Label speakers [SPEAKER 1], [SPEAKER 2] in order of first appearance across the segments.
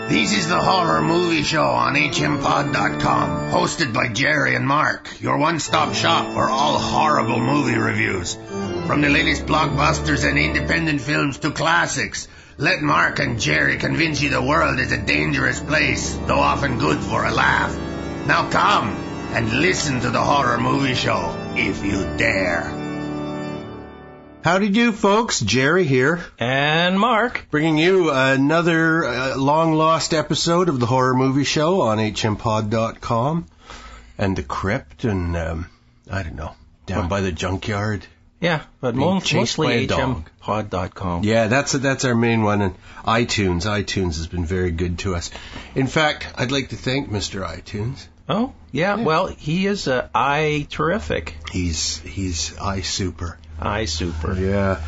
[SPEAKER 1] This is the Horror Movie Show on hmpod.com, hosted by Jerry and Mark, your one-stop shop for all horrible movie reviews. From the latest blockbusters and independent films to classics, let Mark and Jerry convince you the world is a dangerous place, though often good for a laugh. Now come and listen to the Horror Movie Show, if you dare.
[SPEAKER 2] Howdy do, folks. Jerry here.
[SPEAKER 3] And Mark.
[SPEAKER 2] Bringing you another long-lost episode of the Horror Movie Show on hmpod.com. And the crypt and, I don't know, down by the junkyard.
[SPEAKER 3] Yeah, but mostly hmpod.com.
[SPEAKER 2] Yeah, that's our main one. And iTunes. iTunes has been very good to us. In fact, I'd like to thank Mr. iTunes.
[SPEAKER 3] Oh, yeah. Well, he is terrific.
[SPEAKER 2] He's iSuper.
[SPEAKER 3] iSuper.
[SPEAKER 2] Yeah.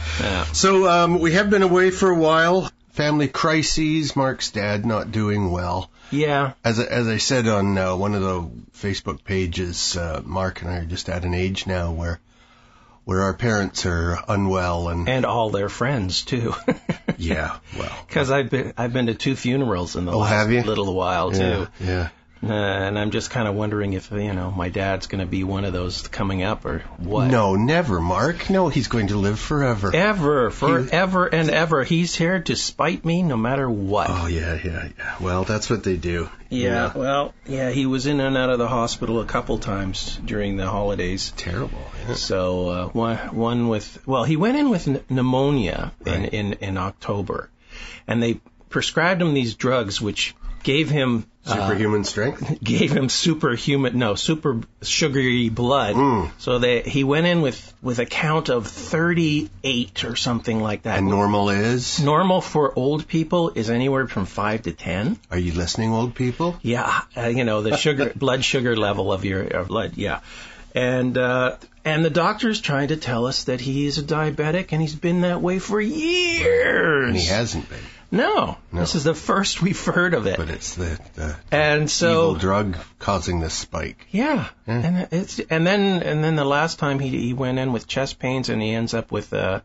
[SPEAKER 2] So we have been away for a while. Family crises. Mark's dad not doing well.
[SPEAKER 3] Yeah.
[SPEAKER 2] As I said on one of the Facebook pages, Mark and I are just at an age now where our parents are unwell and
[SPEAKER 3] all their friends too.
[SPEAKER 2] Yeah. Well.
[SPEAKER 3] Because I've been to 2 funerals in the last little while too.
[SPEAKER 2] Yeah.
[SPEAKER 3] And I'm just kind of wondering if, my dad's going to be one of those coming up or what.
[SPEAKER 2] No, never, Mark. No, he's going to live forever.
[SPEAKER 3] Forever and ever. He's here to spite me no matter what.
[SPEAKER 2] Oh, yeah. Well, that's what they do.
[SPEAKER 3] Yeah, well, he was in and out of the hospital a couple times during the holidays.
[SPEAKER 2] Terrible. Yeah.
[SPEAKER 3] So, he went in with pneumonia in October. And they prescribed him these drugs which gave him
[SPEAKER 2] superhuman strength?
[SPEAKER 3] Gave him super sugary blood. So he went in with a count of 38 or something like that.
[SPEAKER 2] And normal is?
[SPEAKER 3] Normal for old people is anywhere from 5 to 10.
[SPEAKER 2] Are you listening, old people?
[SPEAKER 3] Yeah, the blood sugar level of your blood, yeah. And the doctor's trying to tell us that he's a diabetic and he's been that way for years.
[SPEAKER 2] And he hasn't been.
[SPEAKER 3] No, this is the first we've heard of it.
[SPEAKER 2] But it's the
[SPEAKER 3] evil
[SPEAKER 2] drug causing this spike.
[SPEAKER 3] Yeah. And then the last time he went in with chest pains and he ends up with 3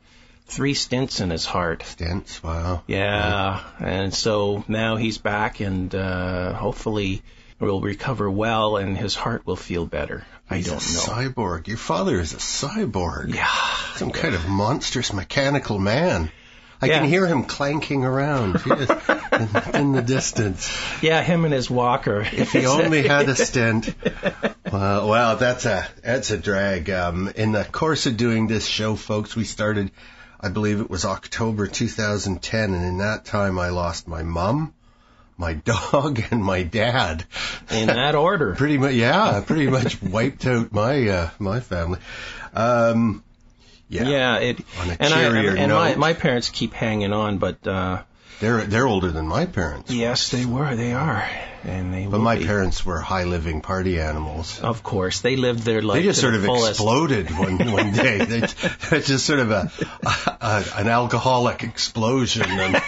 [SPEAKER 3] stents in his heart.
[SPEAKER 2] Stents, wow.
[SPEAKER 3] Yeah, and so now he's back and hopefully will recover well and his heart will feel better. I don't know.
[SPEAKER 2] He's a cyborg. Your father is a cyborg.
[SPEAKER 3] Yeah.
[SPEAKER 2] Some kind of monstrous mechanical man. I can hear him clanking around in the distance.
[SPEAKER 3] Yeah, him and his walker.
[SPEAKER 2] If he only had a stent. Well, that's a drag. In the course of doing this show, folks, we started, I believe it was October 2010, and in that time I lost my mom, my dog, and my dad.
[SPEAKER 3] In that order.
[SPEAKER 2] Pretty much wiped out my family.
[SPEAKER 3] My parents keep hanging on, but
[SPEAKER 2] they're older than my parents.
[SPEAKER 3] Yes, they are, and
[SPEAKER 2] But my parents were high-living party animals.
[SPEAKER 3] Of course, they lived their life.
[SPEAKER 2] They just sort of
[SPEAKER 3] fullest.
[SPEAKER 2] Exploded one day. It's just sort of an alcoholic explosion. And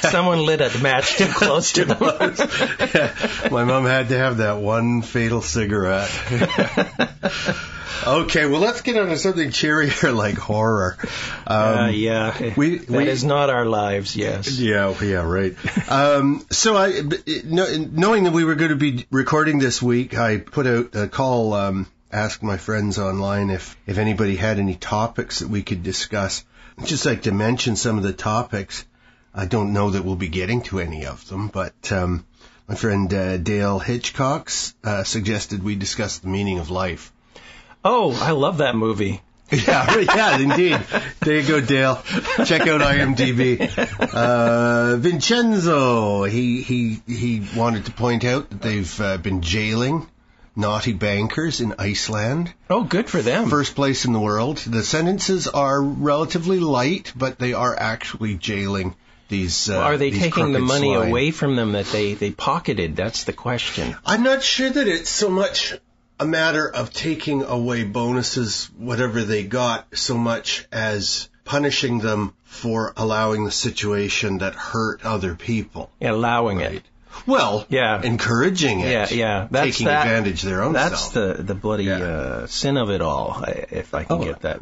[SPEAKER 3] someone lit a match too close to them.
[SPEAKER 2] Yeah, my mom had to have that one fatal cigarette. Okay, well, let's get on to something cheerier like horror.
[SPEAKER 3] That is not our lives, yes.
[SPEAKER 2] Yeah, right. So knowing that we were going to be recording this week, I put out a call, asked my friends online if anybody had any topics that we could discuss. I'd just like to mention some of the topics. I don't know that we'll be getting to any of them, but my friend Dale Hitchcock suggested we discuss the meaning of life.
[SPEAKER 3] Oh, I love that movie.
[SPEAKER 2] Yeah, indeed. There you go, Dale. Check out IMDb. Vincenzo, he wanted to point out that they've been jailing naughty bankers in Iceland.
[SPEAKER 3] Oh, good for them.
[SPEAKER 2] First place in the world. The sentences are relatively light, but they are actually jailing these
[SPEAKER 3] are they
[SPEAKER 2] these
[SPEAKER 3] taking the money
[SPEAKER 2] swine
[SPEAKER 3] away from them that they pocketed? That's the question.
[SPEAKER 2] I'm not sure that it's so much a matter of taking away bonuses, whatever they got, so much as punishing them for allowing the situation that hurt other people.
[SPEAKER 3] Allowing it.
[SPEAKER 2] Well,
[SPEAKER 3] Yeah.
[SPEAKER 2] encouraging it.
[SPEAKER 3] Yeah.
[SPEAKER 2] Taking advantage of their own
[SPEAKER 3] That's
[SPEAKER 2] self.
[SPEAKER 3] the bloody sin of it all, if I can get that.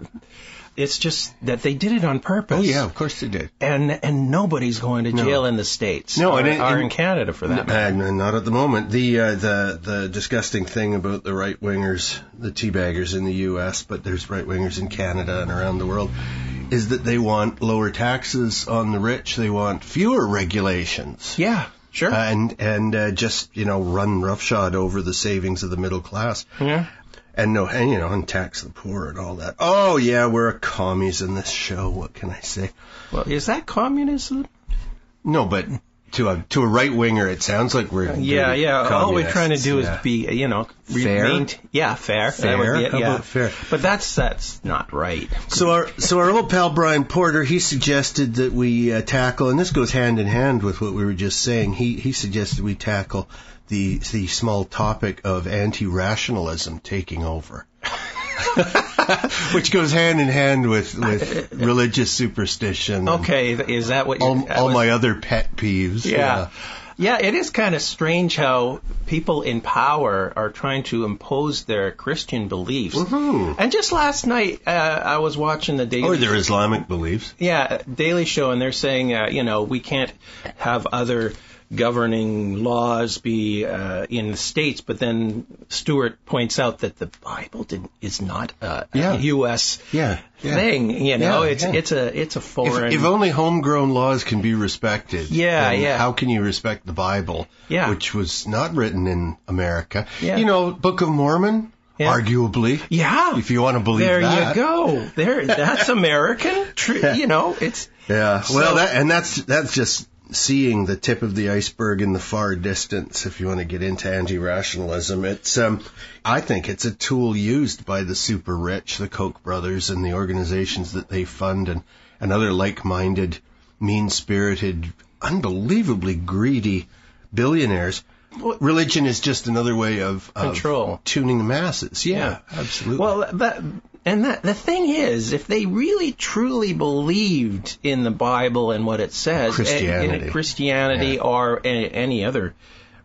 [SPEAKER 3] It's just that they did it on purpose.
[SPEAKER 2] Oh, yeah, of course they did.
[SPEAKER 3] And nobody's going to jail in the States.
[SPEAKER 2] No,
[SPEAKER 3] or in Canada for that matter.
[SPEAKER 2] Not at the moment. The disgusting thing about the right-wingers, the teabaggers in the U.S., but there's right-wingers in Canada and around the world, is that they want lower taxes on the rich. They want fewer regulations.
[SPEAKER 3] Yeah, sure.
[SPEAKER 2] And just, run roughshod over the savings of the middle class.
[SPEAKER 3] Yeah.
[SPEAKER 2] And tax the poor and all that. Oh, yeah, we're a commies in this show. What can I say?
[SPEAKER 3] Well, is that communism?
[SPEAKER 2] No, but to a right-winger, it sounds like we're
[SPEAKER 3] All we're trying to do is be,
[SPEAKER 2] fair.
[SPEAKER 3] Fair.
[SPEAKER 2] Fair. How about fair?
[SPEAKER 3] But that's not right.
[SPEAKER 2] So our old pal Brian Porter, he suggested that we tackle, and this goes hand in hand with what we were just saying. He suggested we tackle the small topic of anti-rationalism taking over. Which goes hand in hand with religious superstition.
[SPEAKER 3] Okay, is that what
[SPEAKER 2] all my other pet peeves?
[SPEAKER 3] Yeah. Yeah, it is kind of strange how people in power are trying to impose their Christian beliefs. Mm-hmm. And just last night, I was watching the Daily...
[SPEAKER 2] Or their Islamic beliefs.
[SPEAKER 3] Yeah, Daily Show, and they're saying, we can't have other governing laws be in the States, but then Stewart points out that the Bible is not a U.S. thing. It's a foreign.
[SPEAKER 2] If only homegrown laws can be respected. How can you respect the Bible? Which was not written in America. Book of Mormon. Yeah. Arguably.
[SPEAKER 3] Yeah.
[SPEAKER 2] If you want to believe
[SPEAKER 3] that.
[SPEAKER 2] There
[SPEAKER 3] you go. That's American. It's.
[SPEAKER 2] Yeah. Well, that's just seeing the tip of the iceberg in the far distance. If you want to get into anti-rationalism, it's I think it's a tool used by the super rich, the Koch brothers, and the organizations that they fund, and other like-minded, mean-spirited, unbelievably greedy billionaires. Religion is just another way of
[SPEAKER 3] control,
[SPEAKER 2] tuning the masses. Yeah, absolutely.
[SPEAKER 3] Well, the thing is, if they really truly believed in the Bible and what it says, Christianity or any other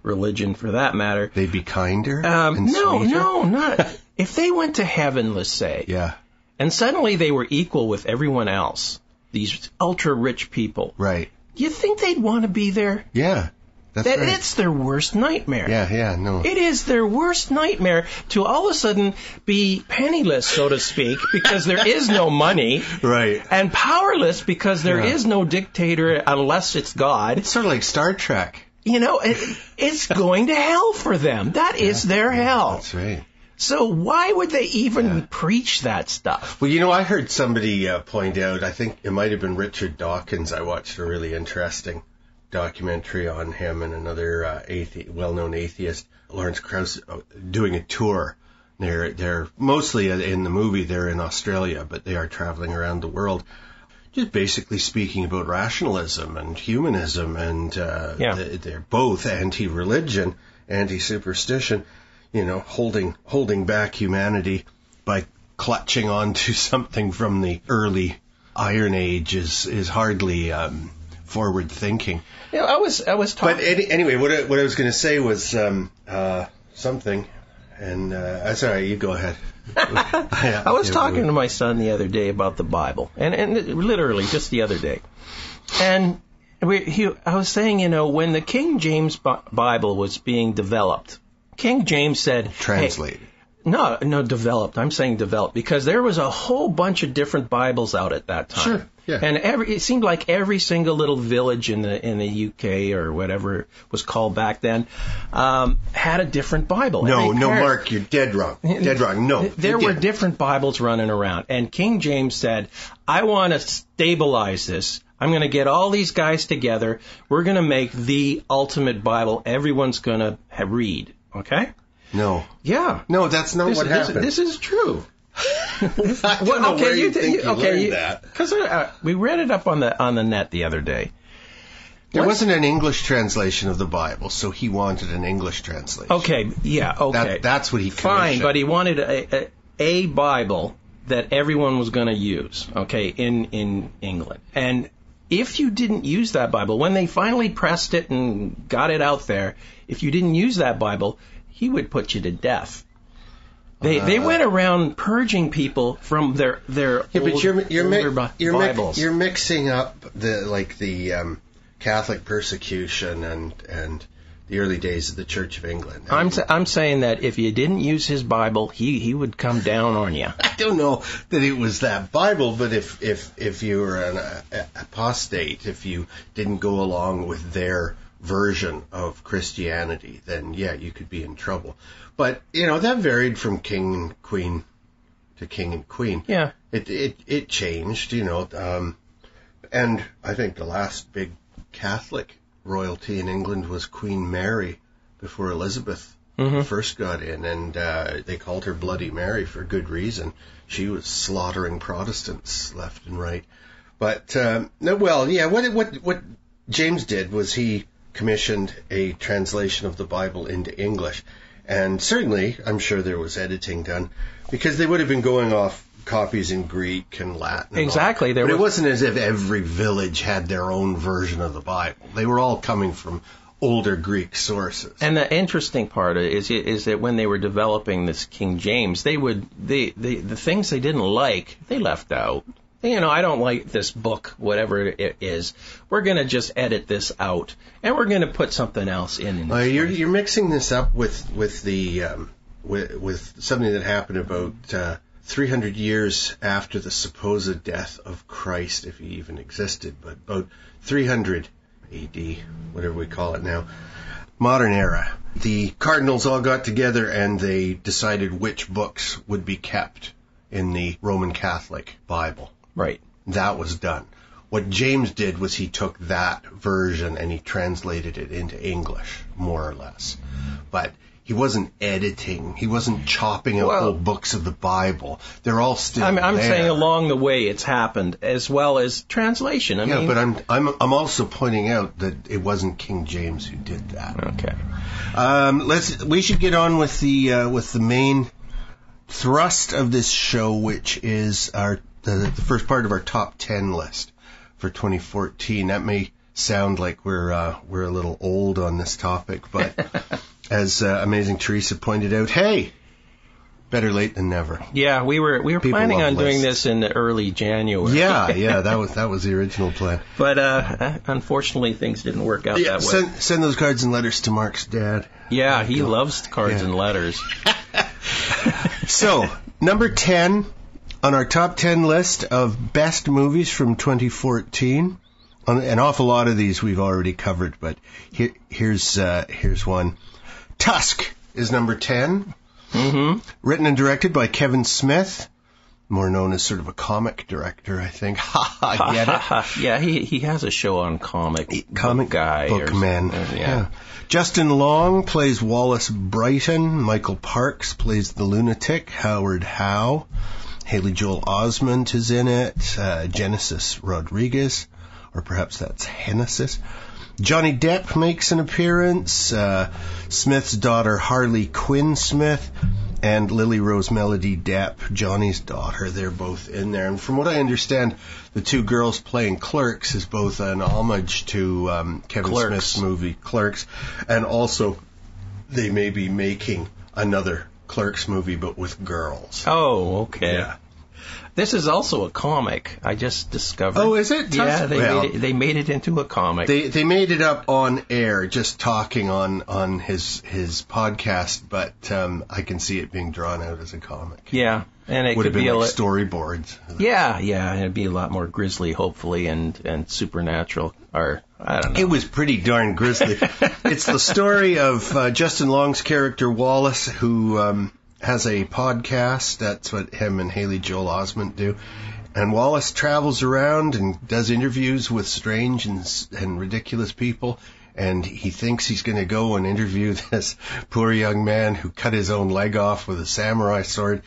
[SPEAKER 3] religion for that matter,
[SPEAKER 2] they'd be kinder.
[SPEAKER 3] No, not if they went to heaven, let's say.
[SPEAKER 2] Yeah.
[SPEAKER 3] And suddenly they were equal with everyone else. These ultra rich people.
[SPEAKER 2] Right.
[SPEAKER 3] You think they'd want to be there?
[SPEAKER 2] Yeah. Right.
[SPEAKER 3] It's their worst nightmare.
[SPEAKER 2] No.
[SPEAKER 3] It is their worst nightmare to all of a sudden be penniless, so to speak, because there is no money.
[SPEAKER 2] Right.
[SPEAKER 3] And powerless because there is no dictator unless it's God.
[SPEAKER 2] It's sort of like Star Trek.
[SPEAKER 3] It's going to hell for them. That is their hell.
[SPEAKER 2] That's right.
[SPEAKER 3] So why would they even preach that stuff?
[SPEAKER 2] Well, I heard somebody point out, I think it might have been Richard Dawkins. I watched a really interesting documentary on him and another well-known atheist, Lawrence Krauss, doing a tour. They're mostly in the movie, they're in Australia, but they are traveling around the world, just basically speaking about rationalism and humanism, and they're both anti-religion, anti-superstition, holding back humanity by clutching onto something from the early Iron Age is hardly forward thinking.
[SPEAKER 3] I was talking.
[SPEAKER 2] But anyway, what I was going to say was something, and sorry, you go ahead.
[SPEAKER 3] I was talking to my son the other day about the Bible, and literally just the other day, and I was saying, when the King James Bible was being developed, King James said,
[SPEAKER 2] translated.
[SPEAKER 3] No, developed. I'm saying developed because there was a whole bunch of different Bibles out at that time.
[SPEAKER 2] Sure. Yeah.
[SPEAKER 3] And it seemed like every single little village in the UK or whatever it was called back then had a different Bible.
[SPEAKER 2] No, Mark, you're dead wrong. Dead wrong. No.
[SPEAKER 3] There were different Bibles running around. And King James said, I want to stabilize this. I'm going to get all these guys together. We're going to make the ultimate Bible everyone's going to read. Okay?
[SPEAKER 2] No.
[SPEAKER 3] Yeah.
[SPEAKER 2] No, that's not what happened.
[SPEAKER 3] This is true.
[SPEAKER 2] I don't know where you think you learned that.
[SPEAKER 3] Because we read it up on the net the other day.
[SPEAKER 2] There wasn't an English translation of the Bible, so he wanted an English translation.
[SPEAKER 3] Okay, yeah, okay.
[SPEAKER 2] That's what he commissioned.
[SPEAKER 3] Fine, but he wanted a Bible that everyone was going to use, okay, in England. And if you didn't use that Bible, when they finally pressed it and got it out there, if you didn't use that Bible, he would put you to death. They went around purging people from their older Bibles.
[SPEAKER 2] You're mixing up the Catholic persecution and the early days of the Church of England.
[SPEAKER 3] I'm saying that if you didn't use his Bible, he would come down on you.
[SPEAKER 2] I don't know that it was that Bible, but if you were an apostate, if you didn't go along with their version of Christianity, then yeah, you could be in trouble. But that varied from king and queen to king and queen.
[SPEAKER 3] Yeah,
[SPEAKER 2] it changed, and I think the last big Catholic royalty in England was Queen Mary before Elizabeth first got in, and they called her Bloody Mary for good reason. She was slaughtering Protestants left and right. But what James did was he commissioned a translation of the Bible into English, and certainly I'm sure there was editing done because they would have been going off copies in Greek and Latin.
[SPEAKER 3] Exactly.
[SPEAKER 2] But it wasn't as if every village had their own version of the Bible. They were all coming from older Greek sources.
[SPEAKER 3] And the interesting part is that when they were developing this King James, the things they didn't like, they left out. I don't like this book, whatever it is. We're going to just edit this out, and we're going to put something else in.
[SPEAKER 2] You're mixing this up with something that happened about 300 years after the supposed death of Christ, if he even existed, but about 300 A.D., whatever we call it now, modern era. The cardinals all got together and they decided which books would be kept in the Roman Catholic Bible.
[SPEAKER 3] Right. That
[SPEAKER 2] was done. What James did was he took that version and he translated it into English, more or less. But he wasn't editing. He wasn't chopping out whole books of the Bible. They're all still
[SPEAKER 3] I'm
[SPEAKER 2] there.
[SPEAKER 3] saying along the way it's happened, as well as translation.
[SPEAKER 2] But I'm also pointing out that it wasn't King James who did that.
[SPEAKER 3] Okay.
[SPEAKER 2] We should get on with the main thrust of this show, which is the first part of our top 10 list for 2014. That may sound like we're a little old on this topic, but as Amazing Teresa pointed out, hey, better late than never.
[SPEAKER 3] Yeah, we were
[SPEAKER 2] People
[SPEAKER 3] planning on
[SPEAKER 2] lists.
[SPEAKER 3] doing this in early January.
[SPEAKER 2] Yeah, that was the original plan.
[SPEAKER 3] But unfortunately, things didn't work out that way.
[SPEAKER 2] Send those cards and letters to Mark's dad.
[SPEAKER 3] Yeah, he loves cards and letters.
[SPEAKER 2] So, number 10 on our top 10 list of best movies from 2014. An awful lot of these we've already covered, but here's one. Tusk is number 10.
[SPEAKER 3] Mm-hmm.
[SPEAKER 2] Written and directed by Kevin Smith, more known as sort of a comic director, I think. Get it?
[SPEAKER 3] Yeah, he has a show on comic guy.
[SPEAKER 2] Bookman. Yeah. Justin Long plays Wallace Brighton. Michael Parks plays the lunatic, Howard Howe. Haley Joel Osment is in it. Genesis Rodriguez, or perhaps that's Hennesis. Johnny Depp makes an appearance. Smith's daughter, Harley Quinn Smith, and Lily Rose Melody Depp, Johnny's daughter. They're both in there. And from what I understand, the two girls playing Clerks is both an homage to Kevin Smith's movie Clerks, and also they may be making another Clerks movie, but with girls.
[SPEAKER 3] Oh, okay.
[SPEAKER 2] Yeah.
[SPEAKER 3] This is also a comic. I just discovered.
[SPEAKER 2] Oh, is it?
[SPEAKER 3] Yeah, they made it into a comic.
[SPEAKER 2] They made it up on air, just talking on his podcast, but I can see it being drawn out as a comic.
[SPEAKER 3] Yeah, and it
[SPEAKER 2] would
[SPEAKER 3] could
[SPEAKER 2] have been
[SPEAKER 3] be
[SPEAKER 2] like storyboards.
[SPEAKER 3] Yeah, and it'd be a lot more grisly, hopefully, and supernatural. Or I don't know.
[SPEAKER 2] It was pretty darn grisly. It's the story of Justin Long's character Wallace, who has a podcast. That's what him and Haley Joel Osment do. And Wallace travels around and does interviews with strange and ridiculous people. And he thinks he's going to go and interview this poor young man who cut his own leg off with a samurai sword.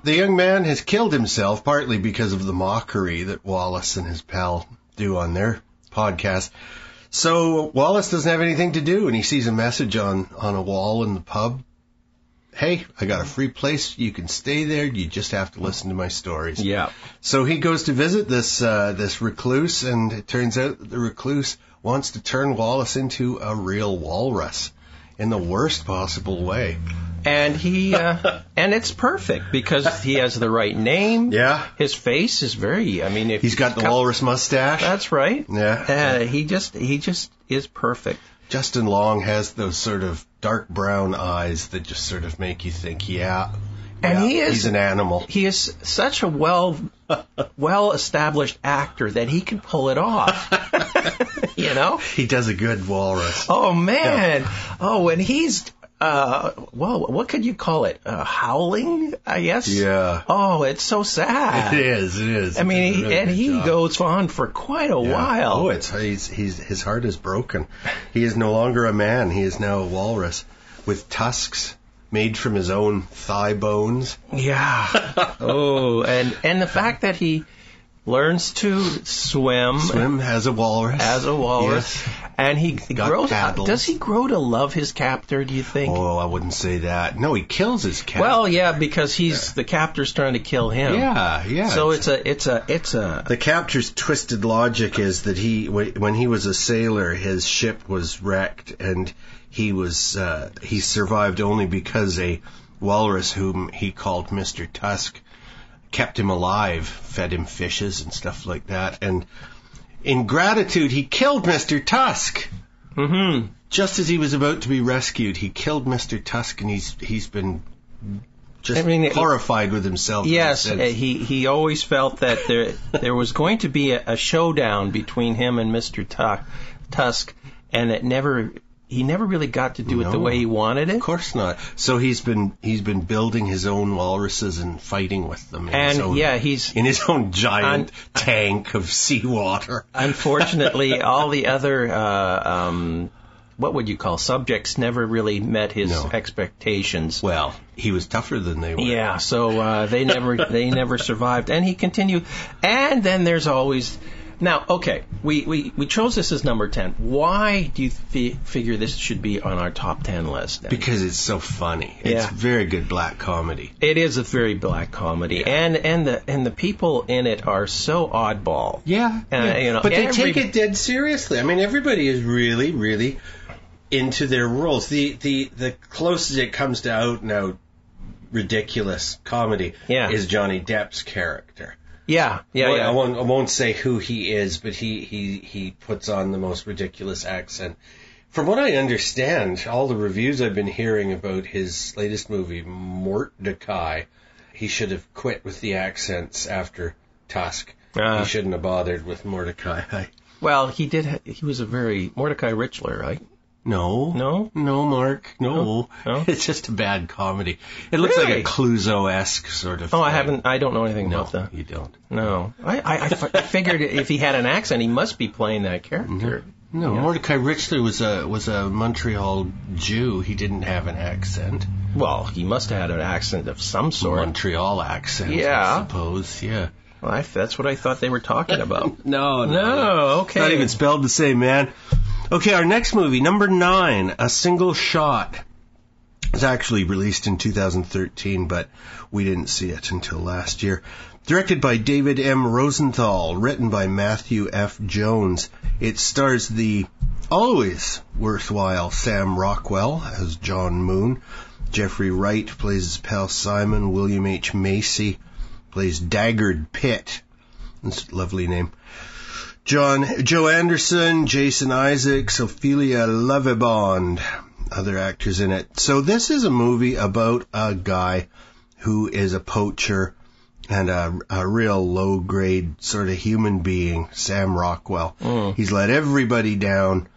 [SPEAKER 2] The young man has killed himself, partly because of the mockery that Wallace and his pal do on their podcast. So Wallace doesn't have anything to do, and he sees a message on a wall in the pub. hey, I got a free place. You can stay there. You just have to listen to my stories.
[SPEAKER 3] Yeah.
[SPEAKER 2] So he goes to visit this recluse, and it turns out that the recluse wants to turn Wallace into a real walrus in the worst possible way.
[SPEAKER 3] And and it's perfect because he has the right name.
[SPEAKER 2] Yeah.
[SPEAKER 3] His face is very,
[SPEAKER 2] He's got the walrus mustache.
[SPEAKER 3] That's right.
[SPEAKER 2] Yeah.
[SPEAKER 3] He just is perfect.
[SPEAKER 2] Justin Long has those sort of dark brown eyes that just sort of make you think, he's an animal.
[SPEAKER 3] He is such a well-established actor that he can pull it off.
[SPEAKER 2] He does a good walrus.
[SPEAKER 3] Oh, man. Yeah. Oh, and he's, what could you call it? Howling, I guess?
[SPEAKER 2] Yeah.
[SPEAKER 3] Oh, it's so sad.
[SPEAKER 2] It is.
[SPEAKER 3] He goes on for quite a while.
[SPEAKER 2] Oh, his heart is broken. He is no longer a man. He is now a walrus with tusks made from his own thigh bones.
[SPEAKER 3] Yeah. Oh, and the fact that he learns to swim
[SPEAKER 2] as a walrus.
[SPEAKER 3] Yes. And he grows. Does he grow to love his captor, do you think?
[SPEAKER 2] Oh, I wouldn't say that. No, he kills his captor.
[SPEAKER 3] Well, yeah, because the captor's trying to kill him.
[SPEAKER 2] Yeah.
[SPEAKER 3] So it's a.
[SPEAKER 2] The captor's twisted logic is that when he was a sailor, his ship was wrecked, and he survived only because a walrus whom he called Mr. Tusk kept him alive, fed him fishes and stuff like that, and in gratitude, he killed Mr. Tusk.
[SPEAKER 3] Mm-hmm.
[SPEAKER 2] Just as he was about to be rescued, he killed Mr. Tusk, and he's been just horrified with himself.
[SPEAKER 3] Yes, he always felt that there was going to be a showdown between him and Mr. Tusk, and he never really got to do it the way he wanted it.
[SPEAKER 2] Of course not. So he's been building his own walruses and fighting with them. He's in his own giant tank of seawater.
[SPEAKER 3] Unfortunately, all the other what would you call subjects never really met his expectations.
[SPEAKER 2] Well, he was tougher than they were.
[SPEAKER 3] Yeah, so they never survived, and he continued. And then there's always. Now, okay, we chose this as number 10. Why do you figure this should be on our top 10 list? Then?
[SPEAKER 2] Because it's so funny. It's very good black comedy.
[SPEAKER 3] It is a very black comedy, and the people in it are so oddball.
[SPEAKER 2] Yeah. But they take it dead seriously. Everybody is really, really into their roles. The closest it comes to out and out ridiculous comedy is Johnny Depp's character.
[SPEAKER 3] Yeah.
[SPEAKER 2] I won't say who he is, but he puts on the most ridiculous accent. From what I understand, all the reviews I've been hearing about his latest movie, Mordecai, he should have quit with the accents after Tusk. He shouldn't have bothered with Mordecai.
[SPEAKER 3] Well, he did. He was a very Mordecai Richler, right?
[SPEAKER 2] No, Mark. No. It's just a bad comedy. It looks like a Clouseau-esque sort of thing.
[SPEAKER 3] I don't know anything about that.
[SPEAKER 2] You don't.
[SPEAKER 3] No. I figured if he had an accent, he must be playing that character.
[SPEAKER 2] No, Mordecai Richler was a Montreal Jew. He didn't have an accent.
[SPEAKER 3] Well, he must have had an accent of some sort.
[SPEAKER 2] Montreal accent, I suppose, yeah.
[SPEAKER 3] Well, that's what I thought they were talking about.
[SPEAKER 2] No,
[SPEAKER 3] okay.
[SPEAKER 2] Not even spelled the same, man. Okay, our next movie, number 9, A Single Shot. It was actually released in 2013, but we didn't see it until last year. Directed by David M. Rosenthal, written by Matthew F. Jones. It stars the always worthwhile Sam Rockwell as John Moon. Jeffrey Wright plays his pal Simon. William H. Macy plays Daggard Pitt. That's a lovely name. Joe Anderson, Jason Isaacs, Ophelia Lovibond, other actors in it. So this is a movie about a guy who is a poacher and a real low-grade sort of human being, Sam Rockwell. He's let everybody down.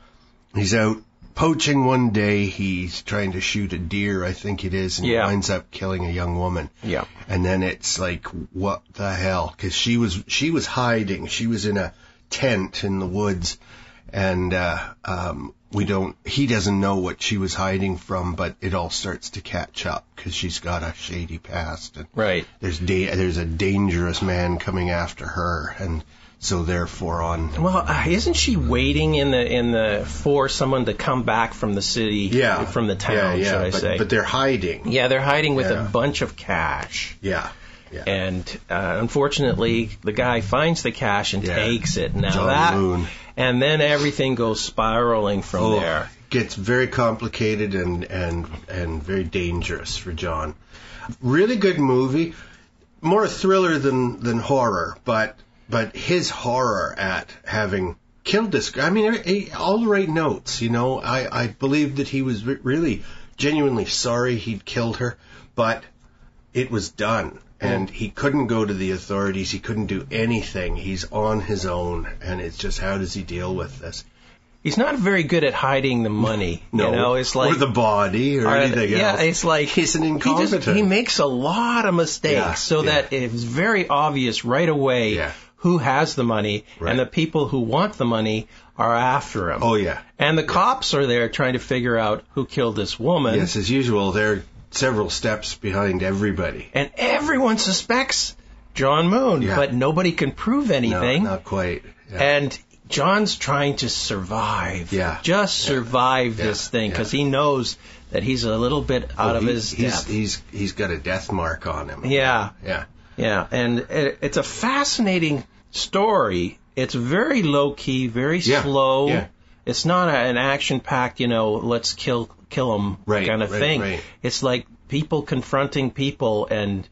[SPEAKER 2] He's out poaching one day. He's trying to shoot a deer, I think it is, and he winds up killing a young woman.
[SPEAKER 3] Yeah.
[SPEAKER 2] And then it's like, what the hell? Because she was hiding. She was in a tent in the woods, And he doesn't know what she was hiding from, but it all starts to catch up because she's got a shady past. And
[SPEAKER 3] right.
[SPEAKER 2] There's a dangerous man coming after her, and so therefore on.
[SPEAKER 3] Well, isn't she waiting for someone to come back from the city, from the town, should I say?
[SPEAKER 2] But they're hiding.
[SPEAKER 3] Yeah, they're hiding with a bunch of cash.
[SPEAKER 2] Yeah.
[SPEAKER 3] And unfortunately, the guy finds the cash and takes it. Now
[SPEAKER 2] John Moon.
[SPEAKER 3] And then everything goes spiraling from there.
[SPEAKER 2] Gets very complicated and very dangerous for John. Really good movie, more thriller than horror, but his horror at having killed this guy. I mean, all the right notes. I believe that he was really genuinely sorry he'd killed her, but it was done. And he couldn't go to the authorities. He couldn't do anything. He's on his own. And it's just, how does he deal with this?
[SPEAKER 3] He's not very good at hiding the money.
[SPEAKER 2] No,
[SPEAKER 3] it's like,
[SPEAKER 2] or the body or anything else.
[SPEAKER 3] Yeah, it's like
[SPEAKER 2] he's an incompetent.
[SPEAKER 3] He makes a lot of mistakes that it's very obvious right away who has the money, and the people who want the money are after him.
[SPEAKER 2] Oh, yeah.
[SPEAKER 3] And the cops are there trying to figure out who killed this woman.
[SPEAKER 2] Yes, as usual, they're several steps behind everybody.
[SPEAKER 3] And everyone suspects John Moon, but nobody can prove anything.
[SPEAKER 2] No, not quite. Yeah.
[SPEAKER 3] And John's trying to survive.
[SPEAKER 2] Yeah.
[SPEAKER 3] Just survive this thing, because he knows that he's a little bit out of his depth.
[SPEAKER 2] He's got a death mark on him.
[SPEAKER 3] Yeah.
[SPEAKER 2] Yeah.
[SPEAKER 3] Yeah. And it's a fascinating story. It's very low-key, very slow. Yeah. It's not an action-packed, let's kill him kind of thing. Right. It's like people confronting people and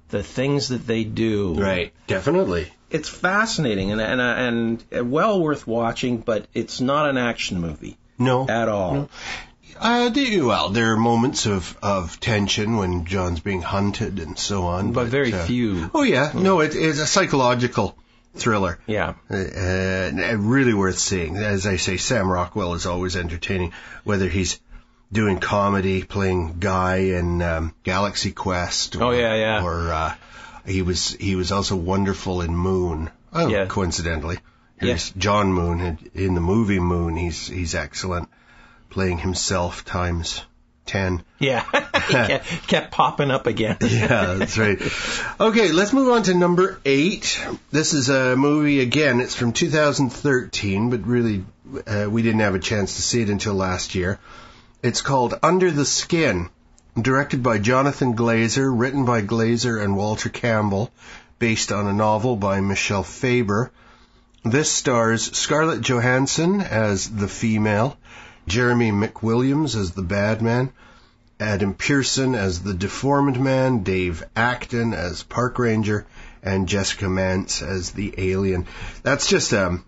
[SPEAKER 3] the things that they do.
[SPEAKER 2] Right, definitely.
[SPEAKER 3] It's fascinating and well worth watching, but it's not an action movie.
[SPEAKER 2] No.
[SPEAKER 3] At all.
[SPEAKER 2] No. There are moments of tension when John's being hunted and so on.
[SPEAKER 3] But very few.
[SPEAKER 2] Oh, yeah. No, it's a psychological thriller.
[SPEAKER 3] Yeah.
[SPEAKER 2] Really worth seeing. As I say, Sam Rockwell is always entertaining, whether he's doing comedy, playing Guy in Galaxy Quest. Or he was also wonderful in Moon. Coincidentally. Here's John Moon in the movie Moon. He's excellent, playing himself times 10.
[SPEAKER 3] Yeah, he kept popping up again.
[SPEAKER 2] Yeah, that's right. Okay, let's move on to number 8. This is a movie, again, it's from 2013, but really we didn't have a chance to see it until last year. It's called Under the Skin, directed by Jonathan Glazer, written by Glazer and Walter Campbell, based on a novel by Michelle Faber. This stars Scarlett Johansson as the female, Jeremy McWilliams as the bad man, Adam Pearson as the deformed man, Dave Acton as park ranger, and Jessica Mance as the alien. That's just a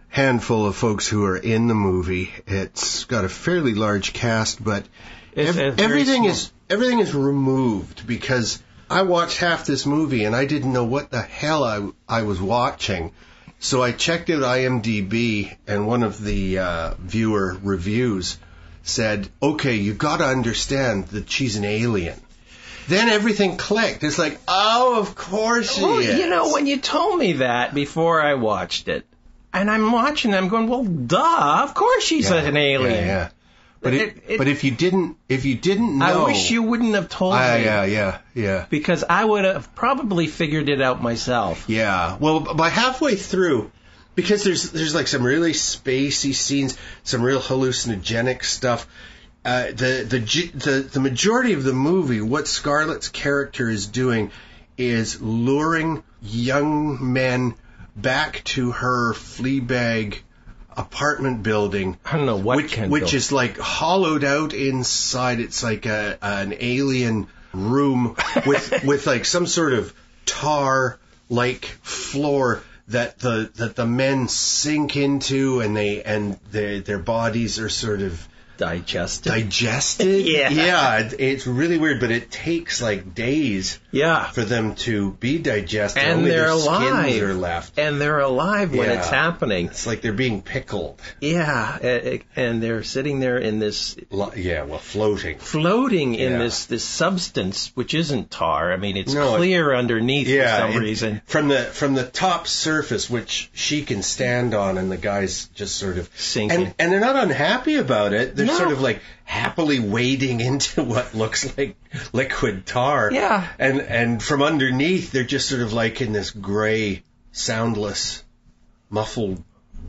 [SPEAKER 2] handful of folks who are in the movie. It's got a fairly large cast, but everything is removed, because I watched half this movie and I didn't know what the hell I was watching. So I checked out IMDb, and one of the viewer reviews said, okay, you got to understand that she's an alien. Then everything clicked. It's like, oh, of course she is.
[SPEAKER 3] When you told me that before I watched it, and I'm watching, I'm going, well, duh, of course she's an alien.
[SPEAKER 2] Yeah. But if you didn't know,
[SPEAKER 3] I wish you wouldn't have told me.
[SPEAKER 2] Yeah.
[SPEAKER 3] Because I would have probably figured it out myself.
[SPEAKER 2] Yeah. Well, by halfway through, because there's like some really spacey scenes, some real hallucinogenic stuff. The majority of the movie, what Scarlett's character is doing is luring young men back to her Fleabag apartment building.
[SPEAKER 3] I don't know
[SPEAKER 2] which is like hollowed out inside. It's like an alien room with like some sort of tar like floor that the men sink into, and their bodies are sort of digested. Yeah, it's really weird, but it takes like days for them to be digested.
[SPEAKER 3] And
[SPEAKER 2] only
[SPEAKER 3] they're
[SPEAKER 2] their
[SPEAKER 3] alive.
[SPEAKER 2] Skins are left.
[SPEAKER 3] And they're alive when it's happening.
[SPEAKER 2] It's like they're being pickled.
[SPEAKER 3] Yeah, and they're sitting there in this...
[SPEAKER 2] floating.
[SPEAKER 3] Floating in this substance, which isn't tar. I mean, it's clear underneath for some reason.
[SPEAKER 2] From the top surface, which she can stand on, and the guy's just sort of...
[SPEAKER 3] sinking.
[SPEAKER 2] And they're not unhappy about it. They're sort of like happily wading into what looks like liquid tar.
[SPEAKER 3] Yeah.
[SPEAKER 2] And from underneath, they're just sort of like in this gray, soundless, muffled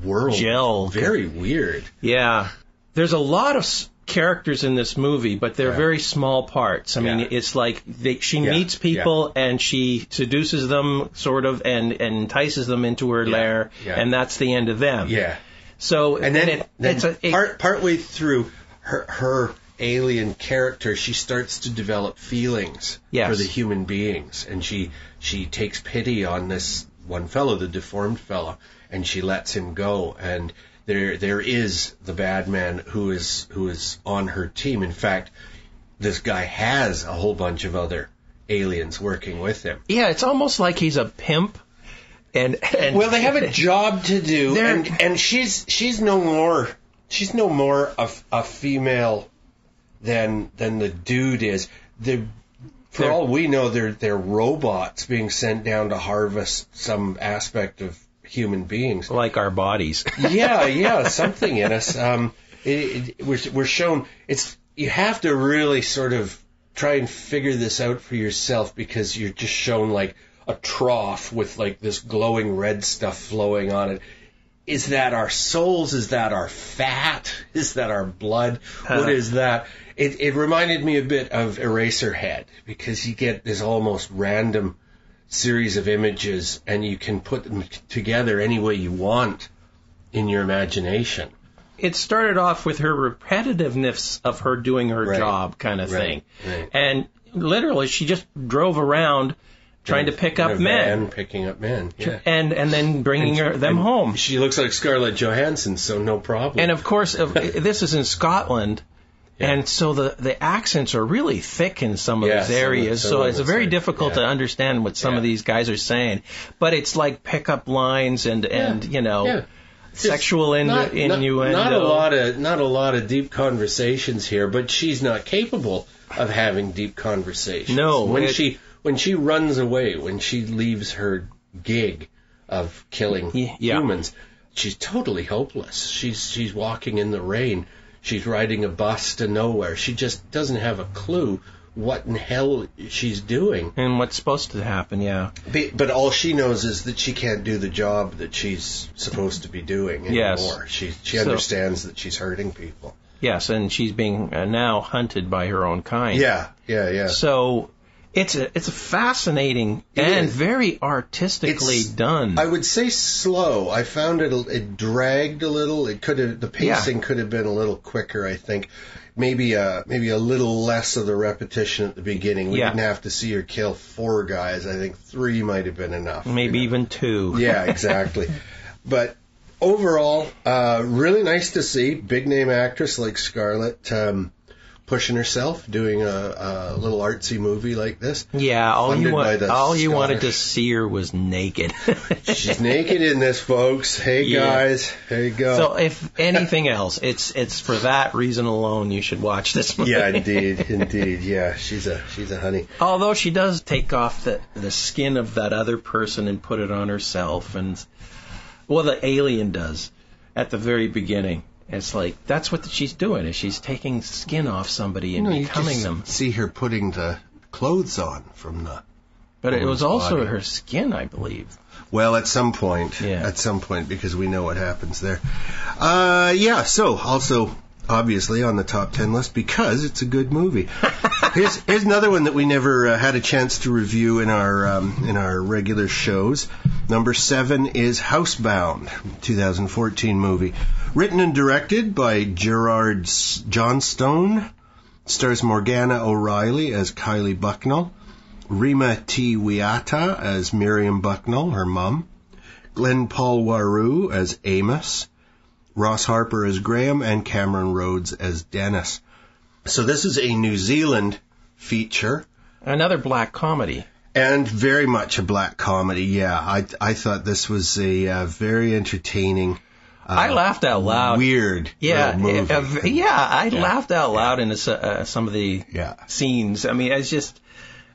[SPEAKER 2] world.
[SPEAKER 3] Gel.
[SPEAKER 2] Very weird.
[SPEAKER 3] Yeah. There's a lot of characters in this movie, but they're very small parts. I mean, it's like she meets people and she seduces them, sort of, and entices them into her lair, and that's the end of them.
[SPEAKER 2] Yeah.
[SPEAKER 3] So,
[SPEAKER 2] and then partway through her alien character, she starts to develop feelings for the human beings, and she takes pity on this one fellow, the deformed fellow, and she lets him go. And there is the bad man who is on her team. In fact, this guy has a whole bunch of other aliens working with him.
[SPEAKER 3] Yeah, it's almost like he's a pimp. And
[SPEAKER 2] well, they have a job to do, and she's no more a female than the dude is. For all we know, they're robots being sent down to harvest some aspect of human beings,
[SPEAKER 3] like our bodies.
[SPEAKER 2] Something in us. We're shown. You have to really sort of try and figure this out for yourself, because you're just shown like a trough with like this glowing red stuff flowing on it. Is that our souls? Is that our fat? Is that our blood? What is that? It reminded me a bit of Eraserhead, because you get this almost random series of images and you can put them together any way you want in your imagination.
[SPEAKER 3] It started off with her repetitiveness of her doing her job kind of thing.
[SPEAKER 2] Right.
[SPEAKER 3] And literally she just drove around trying to pick up men.
[SPEAKER 2] Picking up men, yeah.
[SPEAKER 3] And then bringing them home.
[SPEAKER 2] She looks like Scarlett Johansson, so no problem.
[SPEAKER 3] And of course, this is in Scotland, and so the accents are really thick in some of these areas, so it's very difficult to understand what some of these guys are saying. But it's like pickup lines and sexual innuendo.
[SPEAKER 2] Not a lot of deep conversations here, but she's not capable of having deep conversations.
[SPEAKER 3] No.
[SPEAKER 2] When she runs away, when she leaves her gig of killing humans, she's totally hopeless. She's walking in the rain. She's riding a bus to nowhere. She just doesn't have a clue what in hell she's doing.
[SPEAKER 3] And what's supposed to happen,
[SPEAKER 2] But all she knows is that she can't do the job that she's supposed to be doing anymore. She understands that she's hurting people.
[SPEAKER 3] Yes, and she's being now hunted by her own kind.
[SPEAKER 2] Yeah.
[SPEAKER 3] So it's a fascinating and very artistically done.
[SPEAKER 2] I would say slow. I found it dragged a little. The pacing could have been a little quicker, I think. Maybe a little less of the repetition at the beginning. We didn't have to see her kill 4 guys. I think 3 might have been enough.
[SPEAKER 3] Maybe even 2.
[SPEAKER 2] Yeah, exactly. But overall, really nice to see. Big name actress like Scarlett pushing herself, doing a little artsy movie like this.
[SPEAKER 3] Yeah, all you wanted to see her was naked.
[SPEAKER 2] She's naked in this, folks. Hey guys, there you go.
[SPEAKER 3] So if anything else, it's for that reason alone you should watch this movie.
[SPEAKER 2] Yeah, indeed. Yeah, she's a honey.
[SPEAKER 3] Although she does take off the skin of that other person and put it on herself, and the alien does at the very beginning. It's like, that's what she's doing, is she's taking skin off somebody and becoming them.
[SPEAKER 2] See her putting the clothes on from the...
[SPEAKER 3] But it was also her skin, I believe.
[SPEAKER 2] Well, at some point, because we know what happens there. So also, obviously, on the top 10 list, because it's a good movie. Here's another one that we never had a chance to review in our regular shows. Number 7 is Housebound, 2014 movie. Written and directed by Gerard Johnstone. Stars Morgana O'Reilly as Kylie Bucknell. Rima T. Wiata as Miriam Bucknell, her mom. Glenn Paul Waru as Amos. Ross Harper as Graham, and Cameron Rhodes as Dennis. So this is a New Zealand feature.
[SPEAKER 3] Another black comedy.
[SPEAKER 2] And very much a black comedy, yeah. I thought this was a very entertaining...
[SPEAKER 3] I laughed out loud.
[SPEAKER 2] Weird movie.
[SPEAKER 3] I laughed out loud in some of the scenes. I mean, it's just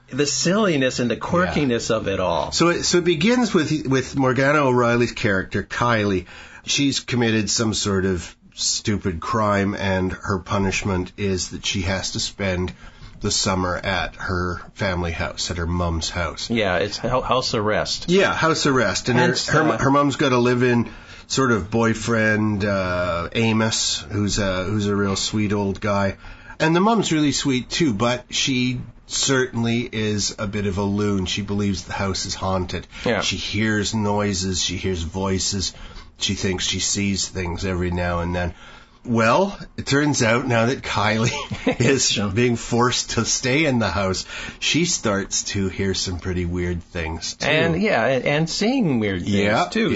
[SPEAKER 3] the silliness and the quirkiness of it all.
[SPEAKER 2] So it begins with Morgana O'Reilly's character, Kylie. She's committed some sort of stupid crime, and her punishment is that she has to spend the summer at her family house, at her mom's house.
[SPEAKER 3] Yeah, it's house arrest.
[SPEAKER 2] Yeah, house arrest. And her mom's got a live-in sort of boyfriend, Amos, who's a real sweet old guy. And the mom's really sweet too, but she certainly is a bit of a loon. She believes the house is haunted.
[SPEAKER 3] Yeah.
[SPEAKER 2] She hears noises, she hears voices, she thinks she sees things every now and then. Well, it turns out now that Kylie is being forced to stay in the house, she starts to hear some pretty weird things too.
[SPEAKER 3] And seeing weird things too.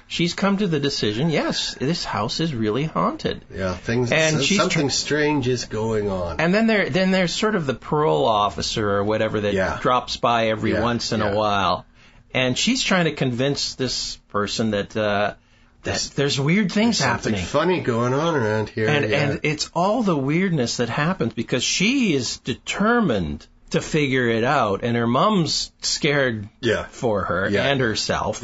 [SPEAKER 3] She's come to the decision, yes, this house is really haunted.
[SPEAKER 2] Yeah, something strange is going on.
[SPEAKER 3] And then there's sort of the parole officer or whatever that drops by every once in a while. And she's trying to convince this person that there's weird things happening.
[SPEAKER 2] Something funny going on around here.
[SPEAKER 3] And it's all the weirdness that happens because she is determined to figure it out, and her mom's scared for her and herself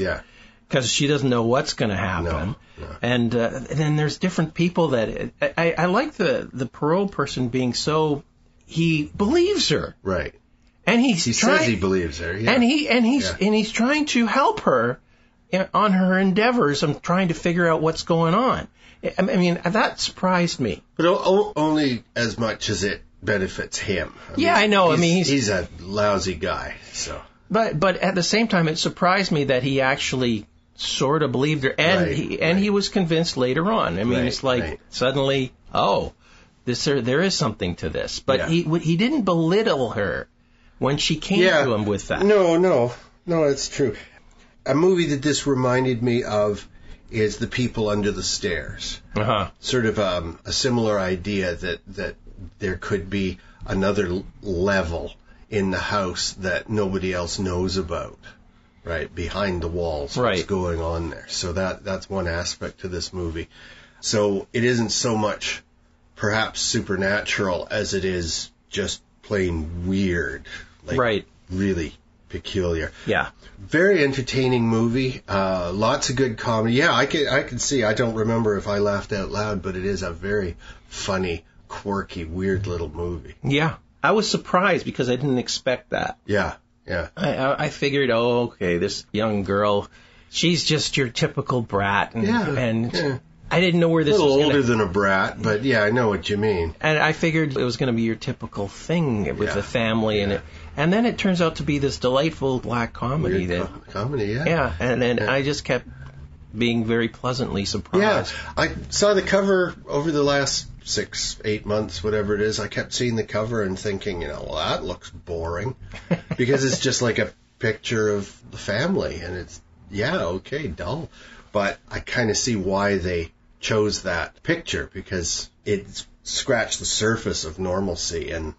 [SPEAKER 3] because she doesn't know what's going to happen. No. And then there's different people that... I like the parole person being so... He believes her.
[SPEAKER 2] Right.
[SPEAKER 3] And he
[SPEAKER 2] says he believes her. Yeah.
[SPEAKER 3] And he's trying to help her on her endeavors of trying to figure out what's going on. I mean, that surprised me.
[SPEAKER 2] But only as much as it benefits him.
[SPEAKER 3] I know.
[SPEAKER 2] He's a lousy guy. So.
[SPEAKER 3] But at the same time, it surprised me that he actually sort of believed her, and he was convinced later on. I mean, it's like suddenly, there is something to this. But he didn't belittle her when she came to him with that.
[SPEAKER 2] No, it's true. A movie that this reminded me of is The People Under the Stairs.
[SPEAKER 3] Uh-huh.
[SPEAKER 2] Sort of a similar idea that there could be another level in the house that nobody else knows about, right? Behind the walls, what's going on there. So that's one aspect to this movie. So it isn't so much perhaps supernatural as it is just plain weird. Really peculiar.
[SPEAKER 3] Yeah.
[SPEAKER 2] Very entertaining movie. Lots of good comedy. Yeah, I can see. I don't remember if I laughed out loud, but it is a very funny, quirky, weird little movie.
[SPEAKER 3] Yeah. I was surprised because I didn't expect that.
[SPEAKER 2] Yeah.
[SPEAKER 3] I figured, this young girl, she's just your typical brat. And I didn't know where this was going.
[SPEAKER 2] A little older than a brat, but I know what you mean.
[SPEAKER 3] And I figured it was going to be your typical thing with the family and it. And then it turns out to be this delightful black comedy. Yeah, and then I just kept being very pleasantly surprised.
[SPEAKER 2] Yeah, I saw the cover over the last 6-8 months, whatever it is. I kept seeing the cover and thinking, that looks boring. Because it's just like a picture of the family. And it's, dull. But I kind of see why they chose that picture, because it scratched the surface of normalcy and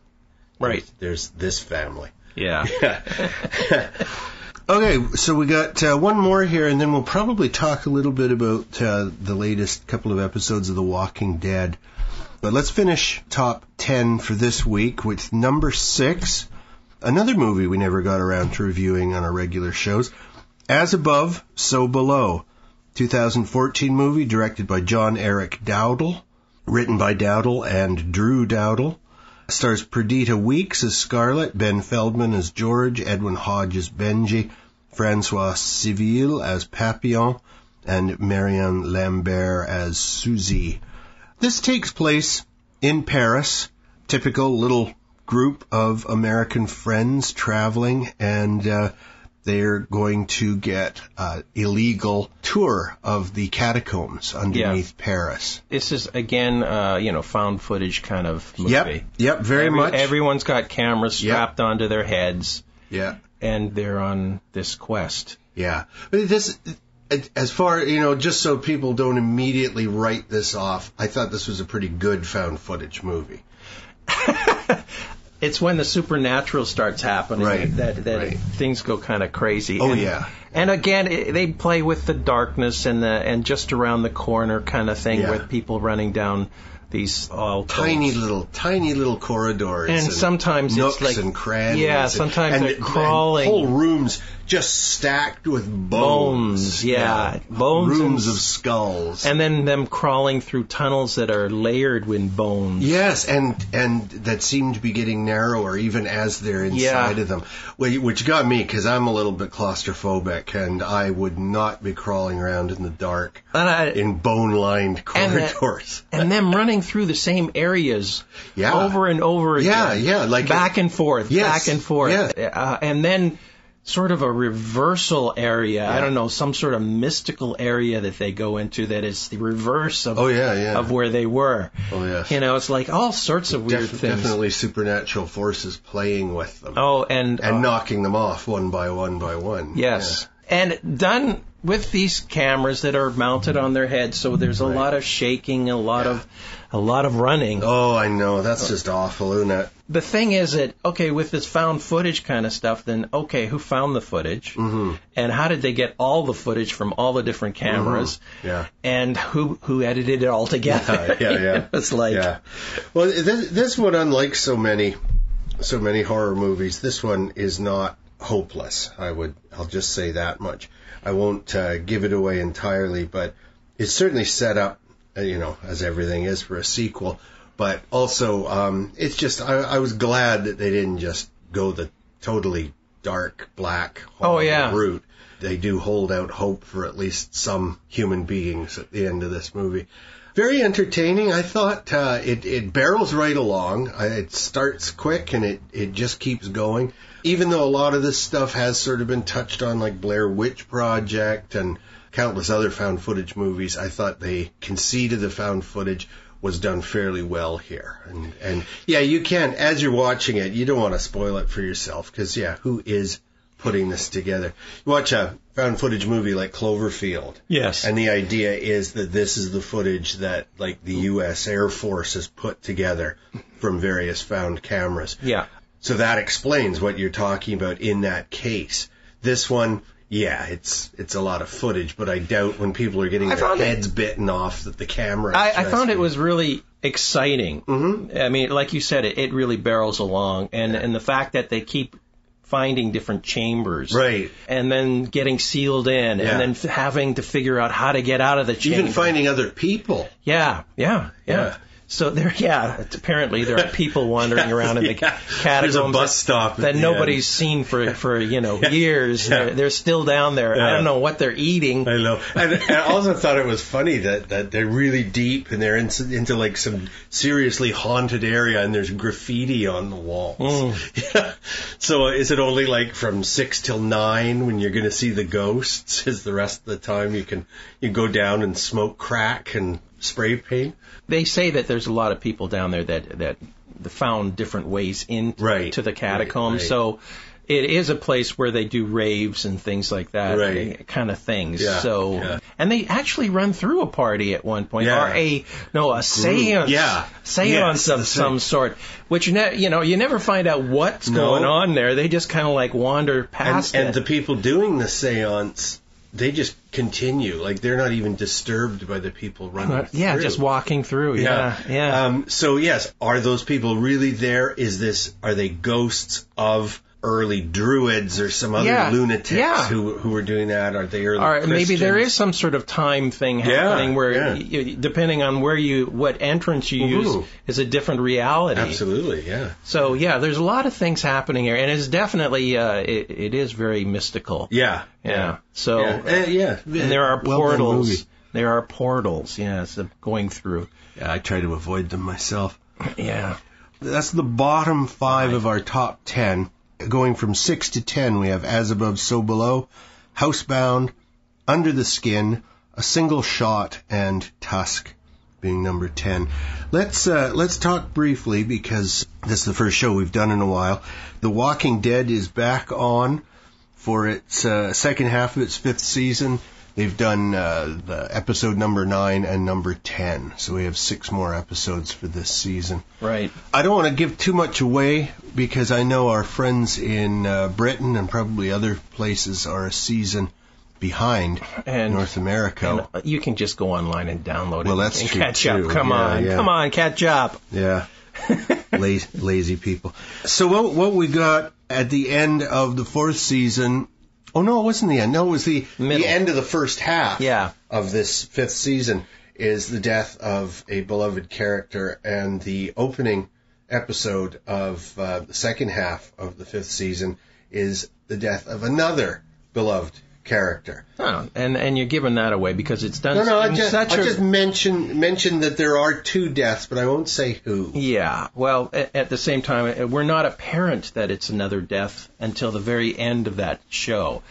[SPEAKER 2] there's this family.
[SPEAKER 3] Yeah.
[SPEAKER 2] Okay, so we got one more here, and then we'll probably talk a little bit about the latest couple of episodes of The Walking Dead. But let's finish top 10 for this week with number 6, another movie we never got around to reviewing on our regular shows, As Above, So Below. 2014 movie directed by John Eric Dowdle, written by Dowdle and Drew Dowdle. Stars Perdita Weeks as Scarlett, Ben Feldman as George, Edwin Hodge as Benji, Francois Civil as Papillon, and Marianne Lambert as Suzy. This takes place in Paris, typical little group of American friends traveling, and they're going to get an illegal tour of the catacombs underneath Paris.
[SPEAKER 3] This is, again, found footage kind of movie.
[SPEAKER 2] Yep, very much.
[SPEAKER 3] Everyone's got cameras strapped onto their heads.
[SPEAKER 2] Yeah.
[SPEAKER 3] And they're on this quest.
[SPEAKER 2] Yeah. But as far, just so people don't immediately write this off, I thought this was a pretty good found footage movie.
[SPEAKER 3] It's when the supernatural starts happening that things go kind of crazy.
[SPEAKER 2] Oh, yeah.
[SPEAKER 3] And again, they play with the darkness and just around the corner kind of thing with people running down these
[SPEAKER 2] tiny little corridors
[SPEAKER 3] and sometimes
[SPEAKER 2] nooks
[SPEAKER 3] it's like
[SPEAKER 2] and crannies.
[SPEAKER 3] Yeah, sometimes they're crawling.
[SPEAKER 2] And whole rooms just stacked with bones.
[SPEAKER 3] Bones.
[SPEAKER 2] Rooms of skulls.
[SPEAKER 3] And then them crawling through tunnels that are layered with bones.
[SPEAKER 2] Yes, and that seem to be getting narrower even as they're inside of them. Which got me, because I'm a little bit claustrophobic, and I would not be crawling around in the dark in bone-lined corridors.
[SPEAKER 3] And them running through the same areas over and over again.
[SPEAKER 2] Like
[SPEAKER 3] back and forth, back and forth.
[SPEAKER 2] Yeah.
[SPEAKER 3] And then sort of a reversal area. I don't know, some sort of mystical area that they go into that is the reverse of of where they were.
[SPEAKER 2] Oh, yes.
[SPEAKER 3] It's like all sorts of weird things.
[SPEAKER 2] Definitely supernatural forces playing with them.
[SPEAKER 3] Oh, and
[SPEAKER 2] knocking them off one by one by one.
[SPEAKER 3] Yes. Yeah. And done with these cameras that are mounted on their heads, so there's a lot of shaking, a lot of running.
[SPEAKER 2] Oh, I know. That's just awful, isn't it?
[SPEAKER 3] The thing is that, with this found footage kind of stuff, then, who found the footage? Mm-hmm. And how did they get all the footage from all the different cameras?
[SPEAKER 2] Mm-hmm. Yeah.
[SPEAKER 3] And who edited it all together?
[SPEAKER 2] Yeah.
[SPEAKER 3] It's like...
[SPEAKER 2] Yeah. Well, this one, unlike so many horror movies, this one is not hopeless. I'll just say that much. I won't give it away entirely, but it's certainly set up, as everything is for a sequel. But also, it's just, I was glad that they didn't just go the totally dark, black, horrible route. They do hold out hope for at least some human beings at the end of this movie. Very entertaining. I thought it barrels right along. It starts quick and it just keeps going. Even though a lot of this stuff has sort of been touched on, like Blair Witch Project and countless other found footage movies, I thought the conceit of the found footage was done fairly well here. And you can, as you're watching it, you don't want to spoil it for yourself, because, who is putting this together? You watch a found footage movie like Cloverfield.
[SPEAKER 3] Yes.
[SPEAKER 2] And the idea is that this is the footage that, like, the U.S. Air Force has put together from various found cameras.
[SPEAKER 3] Yeah.
[SPEAKER 2] So that explains what you're talking about in that case. This one, it's a lot of footage, but I doubt when people are getting their heads bitten off that the camera...
[SPEAKER 3] I found it was really exciting.
[SPEAKER 2] Mm-hmm.
[SPEAKER 3] I mean, like you said, it really barrels along. And the fact that they keep finding different chambers.
[SPEAKER 2] Right.
[SPEAKER 3] And then getting sealed in. And then having to figure out how to get out of the chamber.
[SPEAKER 2] Even finding other people.
[SPEAKER 3] Yeah. So apparently there are people wandering around in the catacombs.
[SPEAKER 2] There's a bus stop
[SPEAKER 3] that nobody's seen for years.
[SPEAKER 2] Yeah.
[SPEAKER 3] They're still down there.
[SPEAKER 2] Yeah.
[SPEAKER 3] I don't know what they're eating.
[SPEAKER 2] I know. And I also thought it was funny that they're really deep and they're into like some seriously haunted area and there's graffiti on the walls.
[SPEAKER 3] Mm.
[SPEAKER 2] Yeah. So is it only like from 6 till 9 when you're going to see the ghosts? Is the rest of the time you go down and smoke crack and spray paint?
[SPEAKER 3] They say that there's a lot of people down there that found different ways into the catacombs. Right. So it is a place where they do raves and things like that, kind of things. Yeah. So, and they actually run through a party at one point, or a seance, seance of some sort, which you never find out what's going on there. They just kind of like wander past
[SPEAKER 2] and the people doing the seance, they just continue. Like, they're not even disturbed by the people running through.
[SPEAKER 3] Yeah, just walking through. Yeah.
[SPEAKER 2] So, yes, are those people really there? Are they ghosts of early Druids or some other lunatics who were doing that? Are they early Christians?
[SPEAKER 3] Maybe there is some sort of time thing happening where, depending on what entrance you use, is a different reality.
[SPEAKER 2] Absolutely, yeah.
[SPEAKER 3] So, there's a lot of things happening here, and it's definitely, it is very mystical.
[SPEAKER 2] Yeah.
[SPEAKER 3] So, and there are portals. There are portals, going through.
[SPEAKER 2] Yeah, I try to avoid them myself.
[SPEAKER 3] Yeah.
[SPEAKER 2] That's the bottom 5 of our top 10. Going from 6 to 10, we have As Above, So Below, Housebound, Under the Skin, A Single Shot, and Tusk being number 10. Let's talk briefly, because this is the first show we've done in a while. The Walking Dead is back on for its second half of its 5th season. They've done the episode number 9 and number 10, so we have 6 more episodes for this season.
[SPEAKER 3] Right.
[SPEAKER 2] I don't want to give too much away because I know our friends in Britain and probably other places are a season behind North America.
[SPEAKER 3] And you can just go online and download it.
[SPEAKER 2] Well, that's
[SPEAKER 3] and
[SPEAKER 2] true
[SPEAKER 3] catch
[SPEAKER 2] too.
[SPEAKER 3] up. Come on, catch up.
[SPEAKER 2] Yeah. Lazy people. So what we got at the end of the 4th season... Oh, no, it wasn't the end. No, it was the end of the first half of this 5th season is the death of a beloved character, and the opening episode of the second half of the 5th season is the death of another beloved character.
[SPEAKER 3] Oh, and you're giving that away because it's done.
[SPEAKER 2] No, I just mentioned that there are 2 deaths, but I won't say who.
[SPEAKER 3] Yeah, well, at the same time, we're not apparent that it's another death until the very end of that show.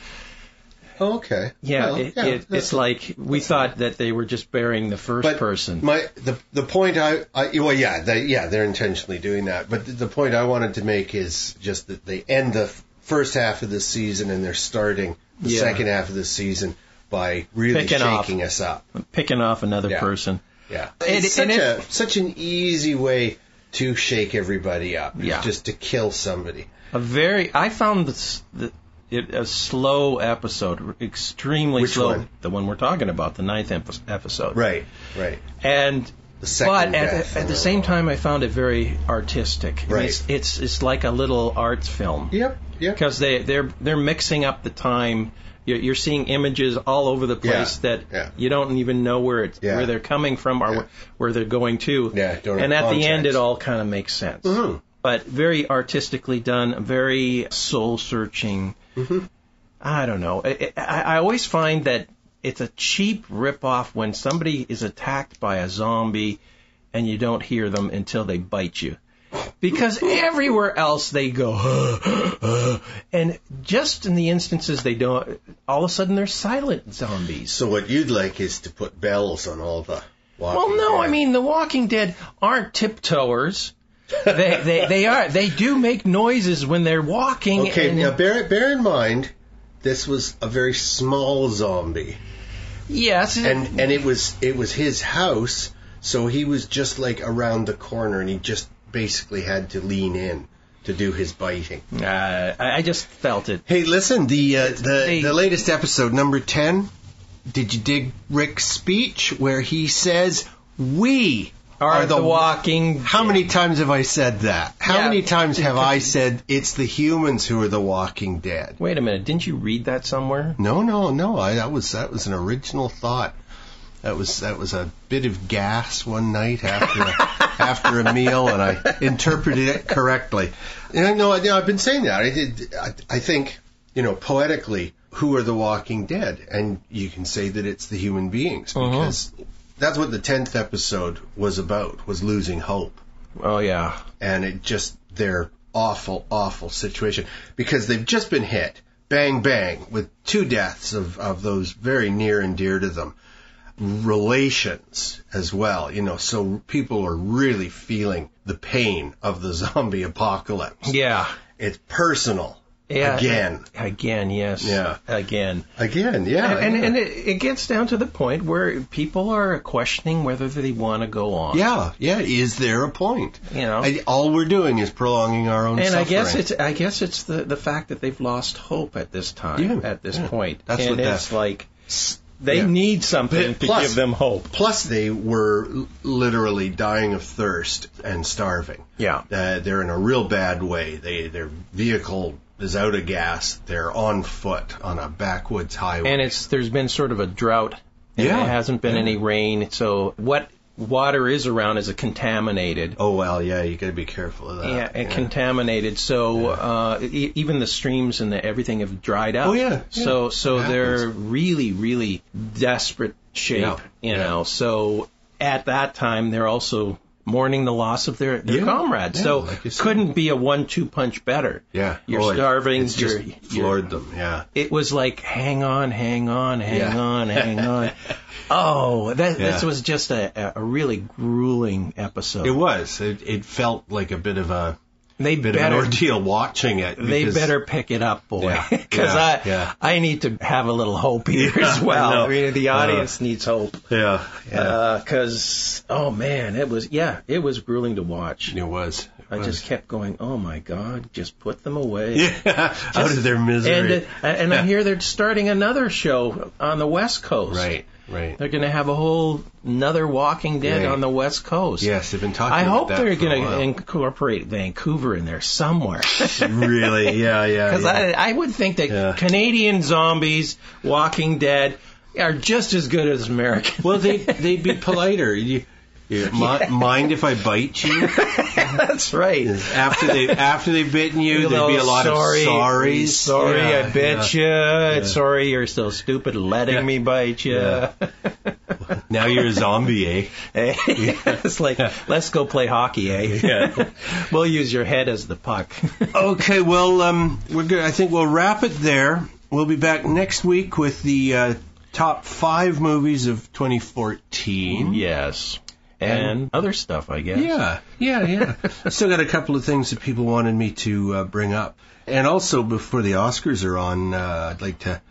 [SPEAKER 2] Okay.
[SPEAKER 3] Yeah, well, it's like we thought that they were just burying the first person.
[SPEAKER 2] The point they're intentionally doing that. But the point I wanted to make is just that they end the first half of the season and they're starting the second half of the season by really shaking us up.
[SPEAKER 3] Picking off another person.
[SPEAKER 2] Yeah. It's such an easy way to shake everybody up.
[SPEAKER 3] Yeah.
[SPEAKER 2] Just to kill somebody.
[SPEAKER 3] I found a slow episode, extremely
[SPEAKER 2] Which
[SPEAKER 3] slow.
[SPEAKER 2] One?
[SPEAKER 3] The one we're talking about, the 9th episode.
[SPEAKER 2] Right.
[SPEAKER 3] And
[SPEAKER 2] the second
[SPEAKER 3] at the same time, I found it very artistic.
[SPEAKER 2] Right.
[SPEAKER 3] It's like a little arts film.
[SPEAKER 2] Yep.
[SPEAKER 3] Because they're mixing up the time. You're seeing images all over the place that you don't even know where they're coming from or where they're going to.
[SPEAKER 2] Yeah.
[SPEAKER 3] And at the end, it all kind of makes sense.
[SPEAKER 2] Mm-hmm.
[SPEAKER 3] But very artistically done, very soul-searching.
[SPEAKER 2] Mm-hmm.
[SPEAKER 3] I don't know. I always find that it's a cheap rip-off when somebody is attacked by a zombie and you don't hear them until they bite you. Because everywhere else they go, and just in the instances they don't, all of a sudden they're silent zombies.
[SPEAKER 2] So what you'd like is to put bells on all the Walking Dead.
[SPEAKER 3] I mean, the Walking Dead aren't tiptoers. They do make noises when they're walking.
[SPEAKER 2] Okay, now bear in mind, this was a very small zombie.
[SPEAKER 3] Yes,
[SPEAKER 2] and it was his house, so he was just like around the corner, and he just basically had to lean in to do his biting.
[SPEAKER 3] I just felt it.
[SPEAKER 2] Hey, listen, the latest episode, number 10. Did you dig Rick's speech where he says, "We are the walking"? How many times have I said that? How many times have I said it's the humans who are the Walking Dead?
[SPEAKER 3] Wait a minute, didn't you read that somewhere?
[SPEAKER 2] No. That was an original thought. That was a bit of gas one night after a meal, and I interpreted it correctly. I've been saying that. I think, poetically, who are the Walking Dead? And you can say that it's the human beings, because that's what the 10th episode was about, was losing hope.
[SPEAKER 3] Oh, yeah.
[SPEAKER 2] And their awful, awful situation, because they've just been hit, bang, bang, with 2 deaths of those very near and dear to them. Relations as well, so people are really feeling the pain of the zombie apocalypse.
[SPEAKER 3] Yeah.
[SPEAKER 2] It's personal.
[SPEAKER 3] Yeah.
[SPEAKER 2] Again,
[SPEAKER 3] yes.
[SPEAKER 2] Yeah.
[SPEAKER 3] Again,
[SPEAKER 2] yeah.
[SPEAKER 3] And it gets down to the point where people are questioning whether they want to go on.
[SPEAKER 2] Yeah. Is there a point? All we're doing is prolonging our own suffering.
[SPEAKER 3] And I guess it's the fact that they've lost hope at this time, at this point.
[SPEAKER 2] That's
[SPEAKER 3] and
[SPEAKER 2] what
[SPEAKER 3] it's like they need something to give them hope.
[SPEAKER 2] Plus, they were literally dying of thirst and starving.
[SPEAKER 3] Yeah.
[SPEAKER 2] They're in a real bad way. Their vehicle is out of gas. They're on foot on a backwoods highway.
[SPEAKER 3] And there's been sort of a drought. And there hasn't been any rain. So what water is around is contaminated.
[SPEAKER 2] Oh, well, yeah, you got to be careful of that.
[SPEAKER 3] Yeah, contaminated. So even the streams and everything have dried up.
[SPEAKER 2] Oh, yeah.
[SPEAKER 3] So they're really, really desperate shape, So at that time, they're also mourning the loss of their comrades.
[SPEAKER 2] Yeah,
[SPEAKER 3] so
[SPEAKER 2] like
[SPEAKER 3] couldn't be a 1-2 punch better.
[SPEAKER 2] Yeah.
[SPEAKER 3] You're starving.
[SPEAKER 2] It's just floored them, yeah.
[SPEAKER 3] It was like, hang on. Oh, this was just a really grueling episode.
[SPEAKER 2] It was. It felt like a bit of a bit of an ordeal watching it.
[SPEAKER 3] They better pick it up, boy, because I need to have a little hope here as well. I mean, the audience needs hope. Because oh man, it was grueling to watch.
[SPEAKER 2] It was.
[SPEAKER 3] I just kept going, oh my God, just put them away.
[SPEAKER 2] Out of their misery.
[SPEAKER 3] And I hear they're starting another show on the West Coast.
[SPEAKER 2] Right.
[SPEAKER 3] They're going to have another Walking Dead on the West Coast.
[SPEAKER 2] Yes, they've been talking
[SPEAKER 3] I
[SPEAKER 2] about
[SPEAKER 3] hope
[SPEAKER 2] that
[SPEAKER 3] they're
[SPEAKER 2] going
[SPEAKER 3] to incorporate Vancouver in there somewhere.
[SPEAKER 2] Really? Yeah.
[SPEAKER 3] Because I would think that Canadian zombies, Walking Dead, are just as good as American.
[SPEAKER 2] Well, they'd be politer. Mind if I bite you?
[SPEAKER 3] That's right.
[SPEAKER 2] After they've bitten you, there'd be a lot of sorries.
[SPEAKER 3] Sorry, I bit you. Sorry, you're so stupid letting me bite you.
[SPEAKER 2] Now you're a zombie, eh?
[SPEAKER 3] It's like, let's go play hockey, eh?
[SPEAKER 2] Yeah.
[SPEAKER 3] We'll use your head as the puck.
[SPEAKER 2] Okay, well, we're good. I think we'll wrap it there. We'll be back next week with the top 5 movies of 2014.
[SPEAKER 3] Yes. And other stuff, I guess.
[SPEAKER 2] Yeah. Still got a couple of things that people wanted me to bring up. And also, before the Oscars are on, I'd like to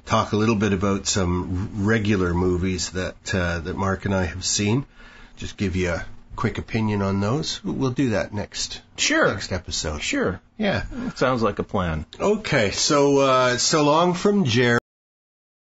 [SPEAKER 2] talk a little bit about some regular movies that Mark and I have seen. Just give you a quick opinion on those. We'll do that next episode.
[SPEAKER 3] Sure.
[SPEAKER 2] Yeah.
[SPEAKER 3] Sounds like a plan.
[SPEAKER 2] Okay, so long from Jerry.